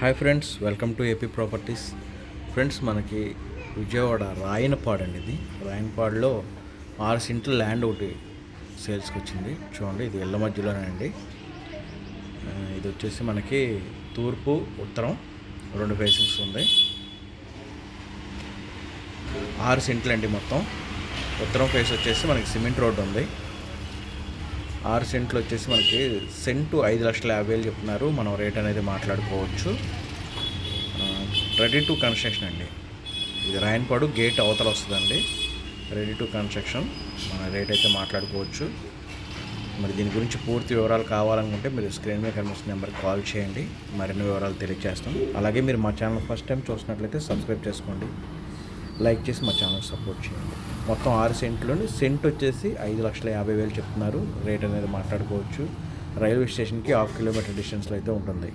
Hi friends, welcome to AP properties. Friends, మనకి విజయవాడ రాయనపాడు అండి. ఇది రాయనపాడులో 6 సెంట్ల ల్యాండ్ ఒకటి సేల్స్కి వచ్చింది. చూడండి, ఇది ఇళ్ళ మధ్యలోనే అండి. ఇది వచ్చేసి మనకి తూర్పు ఉత్తరం 2 ఫేసింగ్స్ ఉంది. 6 సెంట్లు అండి మొత్తం. ఉత్తరం ఫేస్ వచ్చేసి మనకి సిమెంట్ రోడ్డు ఉంది. 6 సెంట్లు వచ్చేసి మనకి సెంటు 5,50,000 చెప్తున్నారు. మనం రేట్ అనేది మాట్లాడుకోవచ్చు. రెడీ టు కన్స్ట్రక్షన్ అండి. ఇది రాయనపాడు గేట్ అవతల వస్తుందండి. Ready to construction. మన రేట్ అయితే మాట్లాడుకోవచ్చు. మరి దీని గురించి పూర్తి వివరాలు కావాలనుకుంటే మీరు స్క్రీన్ మీద కనిపిస్తున్న నెంబర్కి కాల్ చేయండి. మరిన్ని వివరాలు తెలియజేస్తాం. అలాగే మీరు మా ఛానల్ ఫస్ట్ టైం చూసినట్లయితే సబ్స్క్రైబ్ చేసుకోండి, లైక్ చేసి మా ఛానల్ సపోర్ట్ చేయండి. మొత్తం 6 సెంట్లోని సెంట్ వచ్చేసి 5,50,000 చెప్తున్నారు. రేట్ అనేది మాట్లాడుకోవచ్చు. రైల్వే స్టేషన్కి 1/2 కిలోమీటర్ డిస్టెన్స్లో అయితే ఉంటుంది.